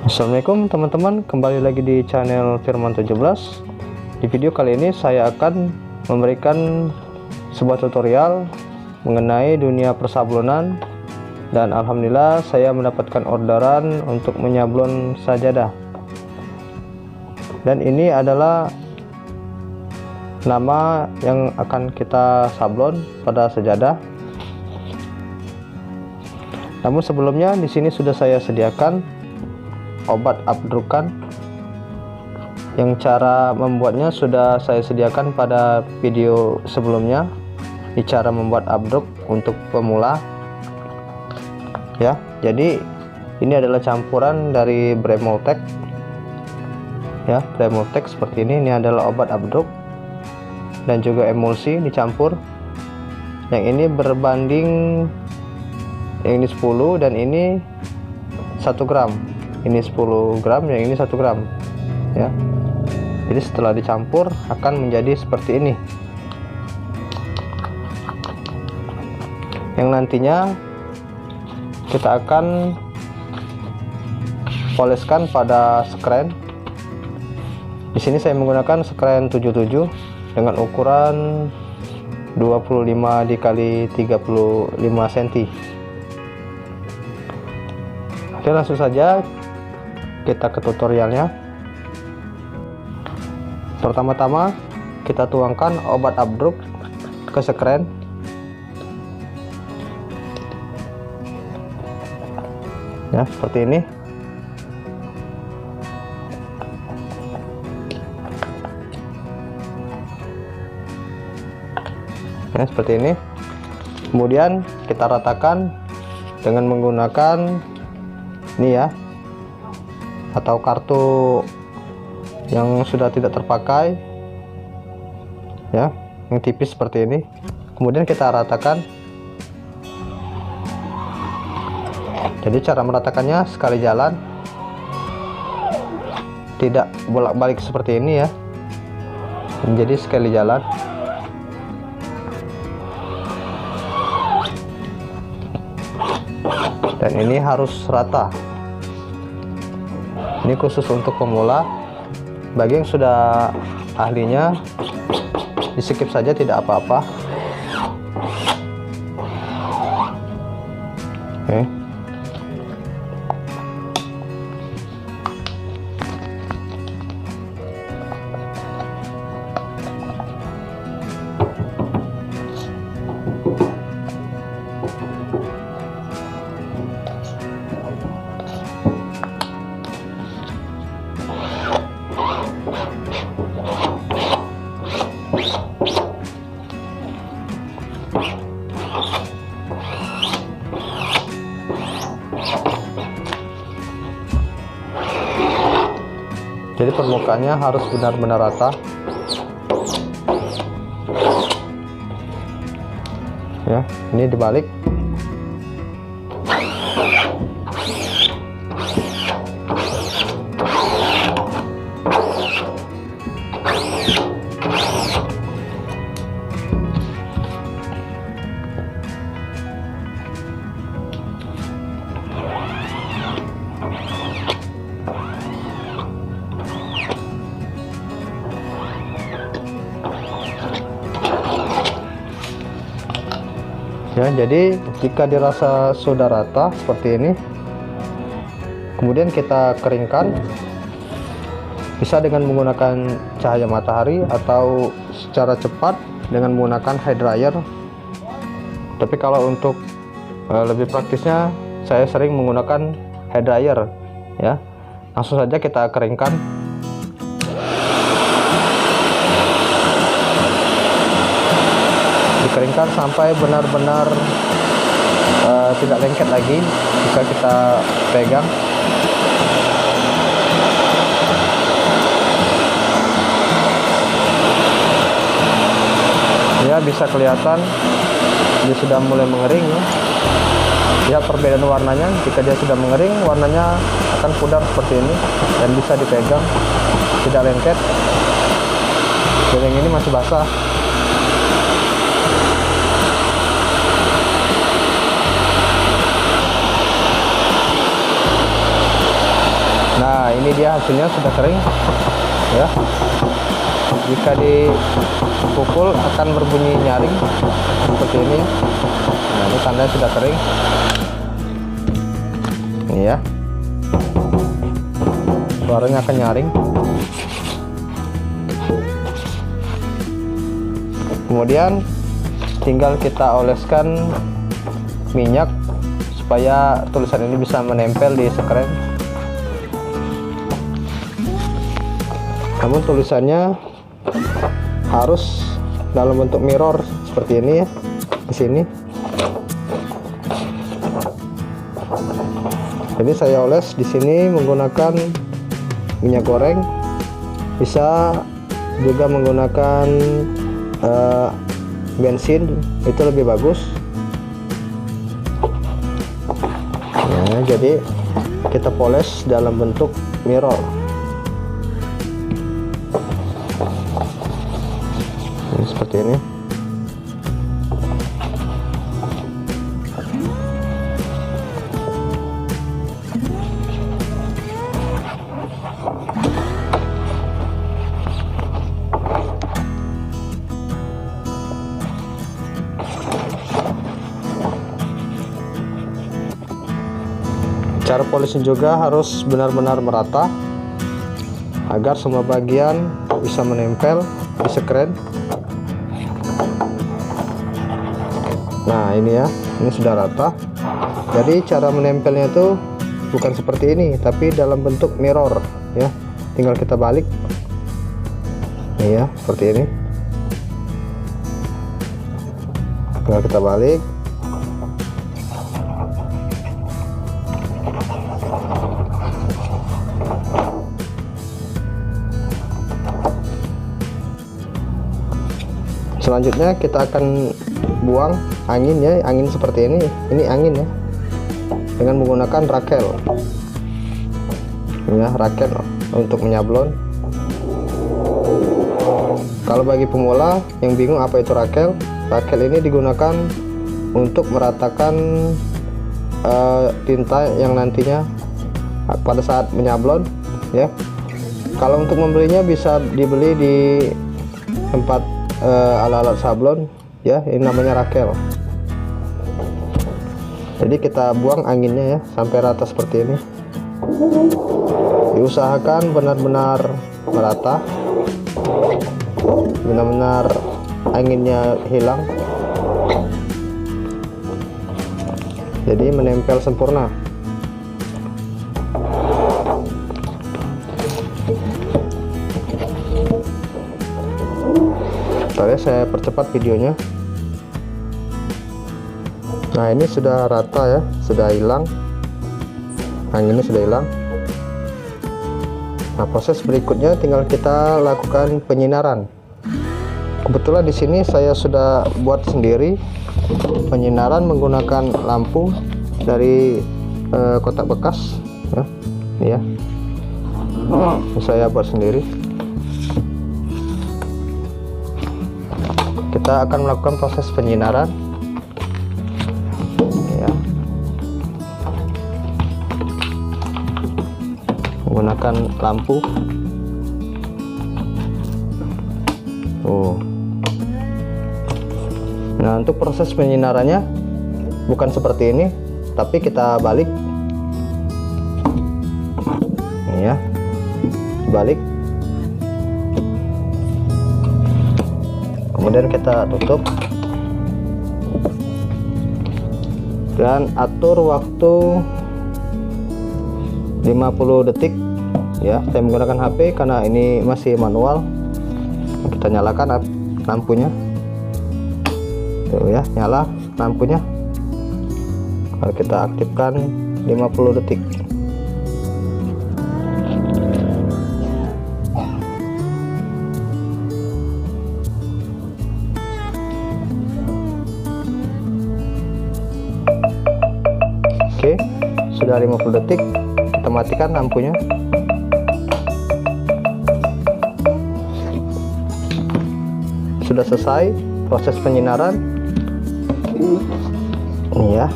Assalamualaikum teman-teman, kembali lagi di channel Firman 17. Di video kali ini saya akan memberikan sebuah tutorial mengenai dunia persablonan, dan alhamdulillah saya mendapatkan orderan untuk menyablon sajadah. Dan ini adalah nama yang akan kita sablon pada sajadah. Namun sebelumnya di sini sudah saya sediakan obat abdrukan yang cara membuatnya sudah saya sediakan pada video sebelumnya. Ini cara membuat abdruk untuk pemula ya. Jadi ini adalah campuran dari Bremoltek ya, Bremoltek seperti ini. Ini adalah obat abdruk dan juga emulsi dicampur. Yang ini berbanding, yang ini 10 dan ini 1 gram. Ini 10 gram, yang ini 1 gram ya. Jadi setelah dicampur akan menjadi seperti ini, yang nantinya kita akan poleskan pada skren. Di sini saya menggunakan skren 77 dengan ukuran 25 dikali 35 cm. Oke, langsung saja kita ke tutorialnya. Pertama-tama kita tuangkan obat abdruk ke skren. Ya, seperti ini. Ya, seperti ini. Kemudian kita ratakan dengan menggunakan ini ya, atau kartu yang sudah tidak terpakai ya, yang tipis seperti ini. Kemudian kita ratakan. Jadi cara meratakannya sekali jalan, tidak bolak-balik seperti ini ya. Jadi sekali jalan. Dan ini harus rata. Ini khusus untuk pemula. Bagi yang sudah ahlinya, di skip saja, tidak apa-apa. Oke. Jadi permukaannya harus benar-benar rata ya. Ini dibalik. Ya, jadi jika dirasa sudah rata seperti ini, kemudian kita keringkan. Bisa dengan menggunakan cahaya matahari atau secara cepat dengan menggunakan hair dryer. Tapi kalau untuk lebih praktisnya, saya sering menggunakan hair dryer ya. Langsung saja kita keringkan. Dikeringkan sampai benar-benar tidak lengket lagi jika kita pegang. Ya, bisa kelihatan dia sudah mulai mengering ya. Lihat perbedaan warnanya. Jika dia sudah mengering, warnanya akan pudar seperti ini dan bisa dipegang, tidak lengket. Dan yang ini masih basah. ini dia hasilnya sudah kering ya. Jika dipukul akan berbunyi nyaring seperti ini ya. Nah, ini tandanya sudah kering ini ya, suaranya akan nyaring. Kemudian tinggal kita oleskan minyak supaya tulisan ini bisa menempel di sekren. Namun tulisannya harus dalam bentuk mirror seperti ini ya, di sini. Jadi saya oles di sini menggunakan minyak goreng, bisa juga menggunakan bensin, itu lebih bagus. Nah, jadi kita poles dalam bentuk mirror. Ini seperti ini. Cara polishing juga harus benar-benar merata agar semua bagian bisa menempel di sekren. Nah, ini ya, ini sudah rata. Jadi cara menempelnya itu bukan seperti ini, tapi dalam bentuk mirror ya. Tinggal kita balik. Nih ya, seperti ini. Tinggal kita balik. Selanjutnya kita akan buang angin ya, angin seperti ini angin ya, dengan menggunakan rakel ya, rakel untuk menyablon. Kalau bagi pemula yang bingung apa itu rakel, rakel ini digunakan untuk meratakan tinta yang nantinya pada saat menyablon ya. Kalau untuk membelinya bisa dibeli di tempat alat-alat sablon ya, ini namanya rakel. Jadi kita buang anginnya ya sampai rata seperti ini. Diusahakan benar-benar merata, benar-benar anginnya hilang, jadi menempel sempurna. Bentar ya, saya percepat videonya. Nah, ini sudah rata ya, sudah hilang, anginnya sudah hilang. Nah, proses berikutnya tinggal kita lakukan penyinaran. Kebetulan di sini saya sudah buat sendiri penyinaran menggunakan lampu dari kotak bekas ya. Ini ya, saya buat sendiri. Kita akan melakukan proses penyinaran ya, menggunakan lampu. Nah, untuk proses penyinarannya bukan seperti ini, tapi kita balik ini ya, balik. Kemudian kita tutup dan atur waktu 50 detik ya. Saya menggunakan HP karena ini masih manual. Kita nyalakan lampunya tuh ya, nyala lampunya. Kalau kita aktifkan 50 detik. Oke, sudah 50 detik, kita matikan lampunya. Sudah selesai proses penyinaran. Ini ya.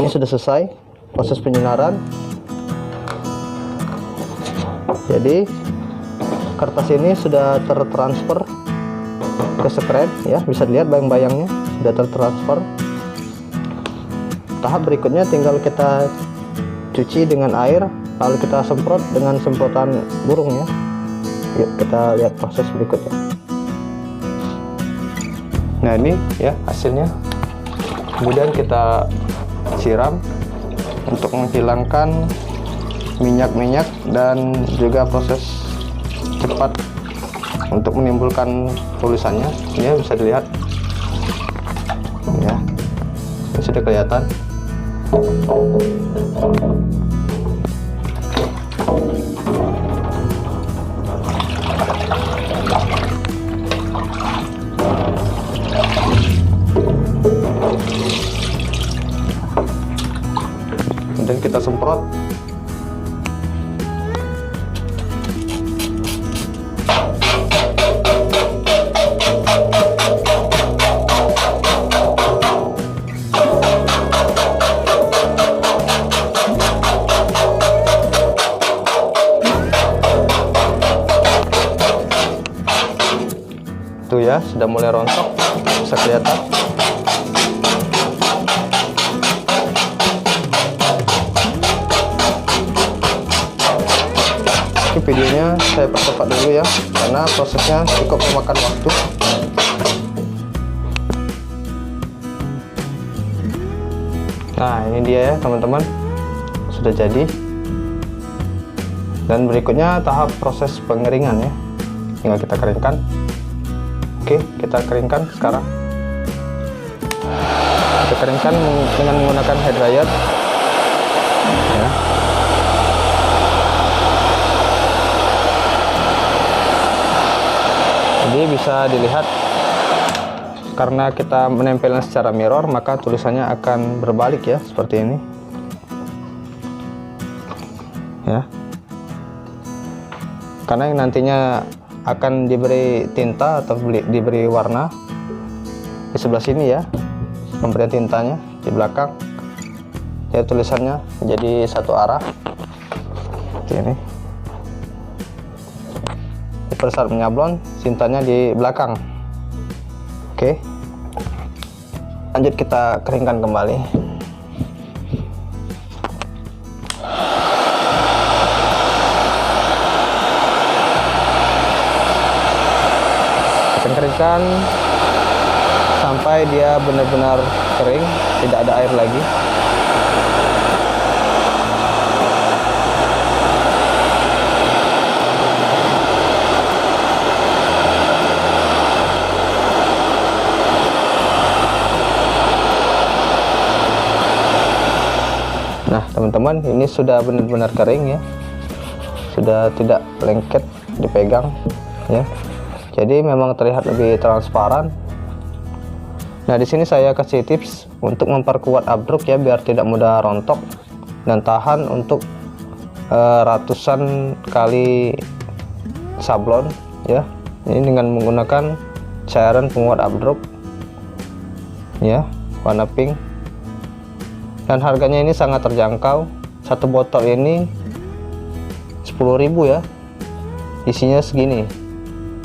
ini sudah selesai proses penyinaran. Jadi kertas ini sudah tertransfer ke skred ya, bisa dilihat bayang-bayangnya sudah tertransfer. Tahap berikutnya tinggal kita cuci dengan air, lalu kita semprot dengan semprotan burung ya. Yuk kita lihat proses berikutnya. Nah ini ya hasilnya. Kemudian kita siram untuk menghilangkan minyak-minyak dan juga proses cepat untuk menimbulkan tulisannya. Ini bisa dilihat ya, ini sudah kelihatan. Kemudian kita semprot. Tuh ya, sudah mulai rontok, bisa kelihatan. Oke, videonya saya percepat dulu ya, karena prosesnya cukup memakan waktu. Nah ini dia ya teman-teman, sudah jadi. Dan berikutnya tahap proses pengeringan ya, tinggal kita keringkan. Oke, kita keringkan sekarang. Kita keringkan dengan menggunakan hair dryer ya. Jadi bisa dilihat, karena kita menempelnya secara mirror, maka tulisannya akan berbalik ya, seperti ini ya. Karena yang nantinya akan diberi tinta atau diberi warna di sebelah sini ya, pemberian tintanya di belakang ya, tulisannya menjadi satu arah seperti ini. Pada saat menyablon, tintanya di belakang. Oke, lanjut kita keringkan kembali. Keringkan sampai dia benar-benar kering, tidak ada air lagi. Nah teman-teman, ini sudah benar-benar kering ya, sudah tidak lengket dipegang ya. Jadi memang terlihat lebih transparan. Nah di sini saya kasih tips untuk memperkuat abdruk ya, biar tidak mudah rontok dan tahan untuk ratusan kali sablon ya. Ini dengan menggunakan cairan penguat abdruk ya, warna pink. Dan harganya ini sangat terjangkau. Satu botol ini 10.000 ya, isinya segini.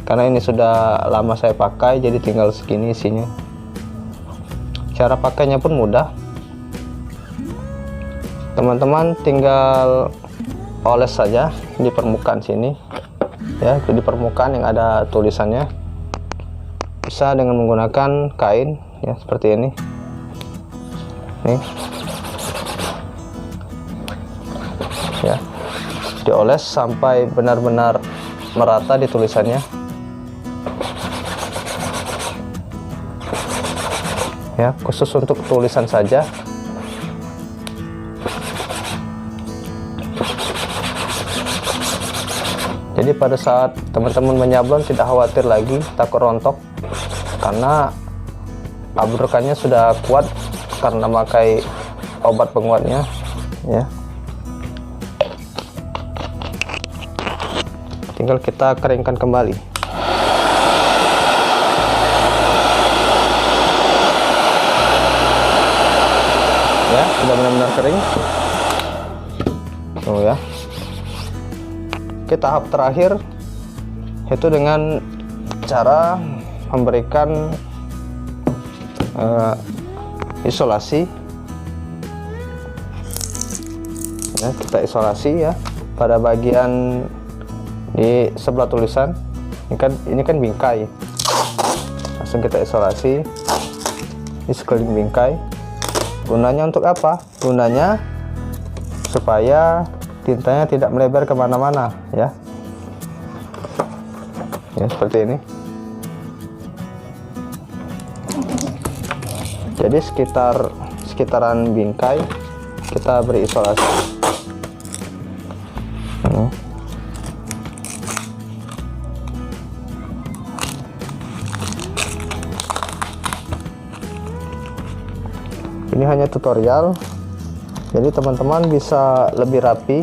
Karena ini sudah lama saya pakai, jadi tinggal segini isinya. Cara pakainya pun mudah. Teman-teman tinggal oles saja di permukaan sini ya, di permukaan yang ada tulisannya. Bisa dengan menggunakan kain ya, seperti ini nih ya, dioles sampai benar-benar merata di tulisannya ya, khusus untuk tulisan saja. Jadi pada saat teman-teman menyablon tidak khawatir lagi takut rontok, karena abdrukannya sudah kuat karena memakai obat penguatnya ya. Tinggal kita keringkan kembali. ya, sudah benar-benar kering. Tuh ya. Oke, tahap terakhir itu dengan cara memberikan isolasi. Ya, kita isolasi ya pada bagian di sebelah tulisan. Ini kan bingkai. Langsung kita isolasi di sekeliling bingkai. Gunanya untuk apa? Gunanya supaya tintanya tidak melebar kemana-mana ya. Ya, seperti ini. Jadi sekitaran bingkai kita beri isolasi. Ini hanya tutorial, jadi teman-teman bisa lebih rapi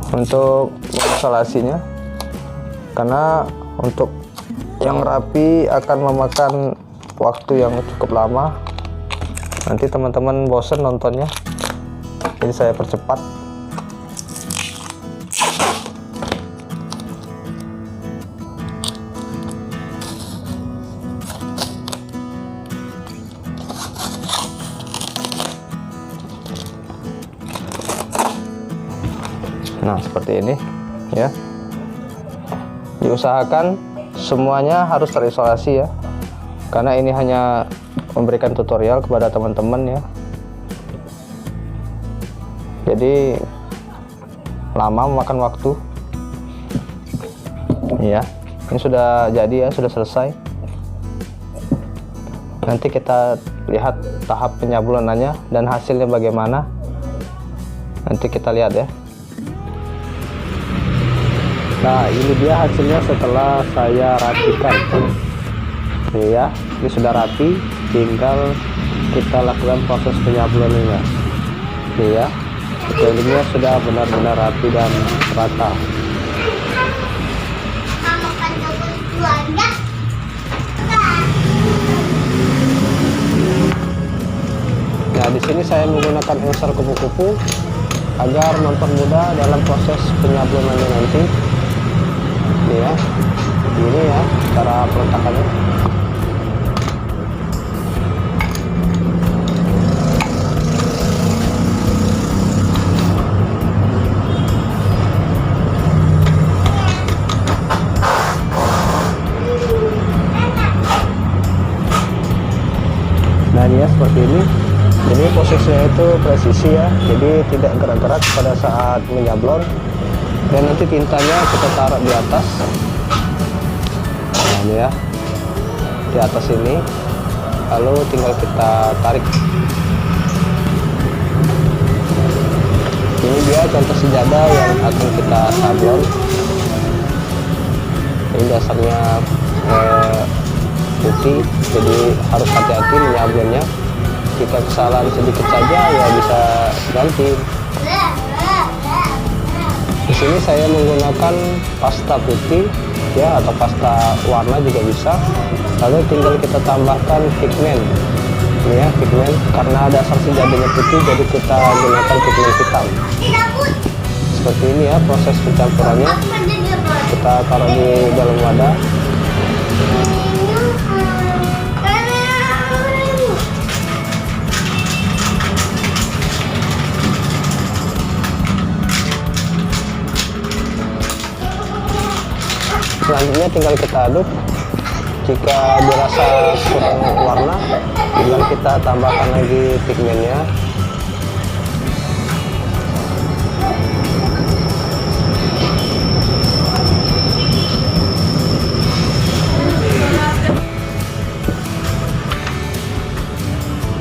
untuk mengisolasinya, karena untuk yang rapi akan memakan waktu yang cukup lama. Nanti teman-teman bosen nontonnya, jadi saya percepat. Nah, seperti ini ya. Diusahakan semuanya harus terisolasi ya, karena ini hanya memberikan tutorial kepada teman-teman ya. Jadi lama memakan waktu ya. Ini sudah jadi ya, sudah selesai. Nanti kita lihat tahap penyablonannya dan hasilnya bagaimana. Nanti kita lihat ya. Nah, ini dia hasilnya setelah saya rapikan. Ini ya, ini sudah rapi, tinggal kita lakukan proses penyablonannya. Ini ya, sekelilingnya sudah benar-benar rapi dan rata. Nah, di sini saya menggunakan enser kupu-kupu agar mempermudah dalam proses penyablonannya nanti. Ini ya, ini ya cara peletakannya. Nah, ini ya seperti ini. Jadi posisinya itu presisi ya, jadi tidak gerak-gerak pada saat menyablon. Dan nanti tintanya kita taruh di atas. Nah, ini ya, di atas ini, lalu tinggal kita tarik. Ini dia contoh sejadah yang akan kita sablon. Ini dasarnya putih, jadi harus hati-hati menyablonnya. Jika kesalahan sedikit saja ya bisa ganti. Di sini saya menggunakan pasta putih ya, atau pasta warna juga bisa. Lalu tinggal kita tambahkan pigmen. Ini ya, pigmen, karena dasar sejadahnya putih jadi kita gunakan pigmen hitam. Seperti ini ya proses pencampurannya. Kita taruh di dalam wadah. Selanjutnya tinggal kita aduk. Jika dirasa kurang warna, tinggal kita tambahkan lagi pigmennya.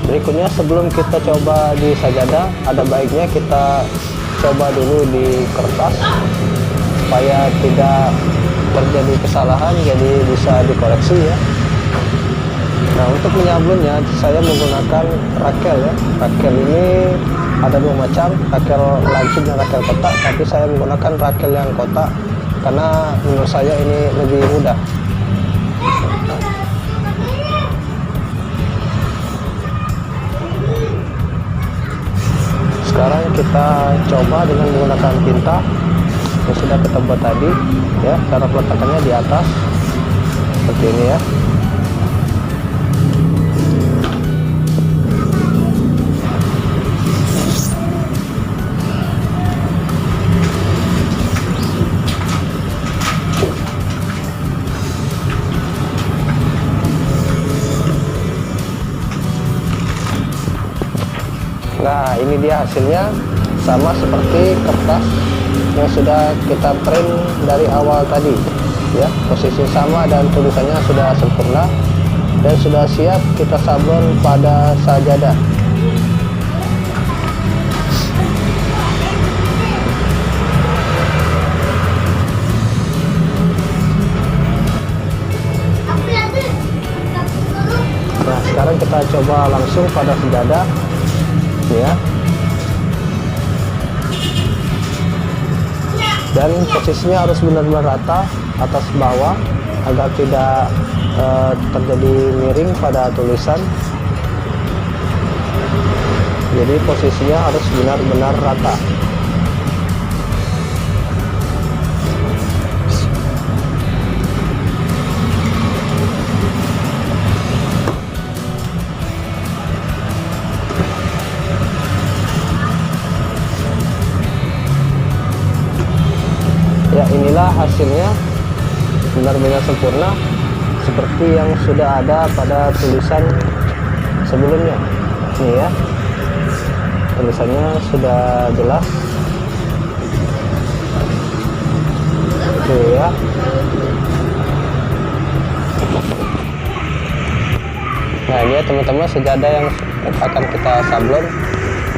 Berikutnya, sebelum kita coba di sajadah, ada baiknya kita coba dulu di kertas supaya tidak terjadi kesalahan, jadi bisa dikoreksi ya. Nah, untuk menyablonnya saya menggunakan rakel ya. Rakel ini ada dua macam, rakel lancip dan rakel kotak, tapi saya menggunakan rakel yang kotak karena menurut saya ini lebih mudah. kita coba dengan menggunakan tinta yang sudah kita buat tadi ya. Cara peletakannya di atas seperti ini ya. Nah, ini dia hasilnya, sama seperti kertas yang sudah kita print dari awal tadi ya. Posisi sama dan tulisannya sudah sempurna dan sudah siap kita sablon pada sajadah. Nah, sekarang kita coba langsung pada sajadah ya. Dan posisinya harus benar-benar rata atas bawah agar tidak terjadi miring pada tulisan. Jadi posisinya harus benar-benar rata. Ya, inilah hasilnya, benar-benar sempurna seperti yang sudah ada pada tulisan sebelumnya. Ini ya, tulisannya sudah jelas tuh ya. Nah, ini ya teman-teman, sajadah yang akan kita sablon.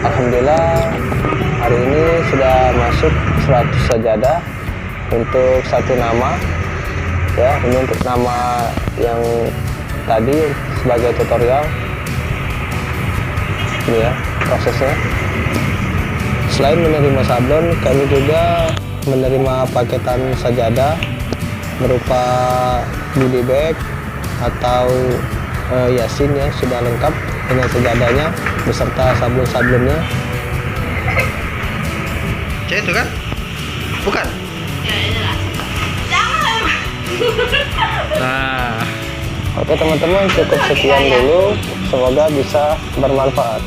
Alhamdulillah hari ini sudah masuk 100 sajadah untuk satu nama ya. Ini untuk nama yang tadi sebagai tutorial. Ini ya prosesnya. Selain menerima sablon, kami juga menerima paketan sajadah berupa goodie bag atau yasin yang sudah lengkap dengan sajadahnya beserta sablon-sablonnya. Cek itu kan? Bukan? Nah, oke teman-teman, cukup sekian dulu. Semoga bisa bermanfaat.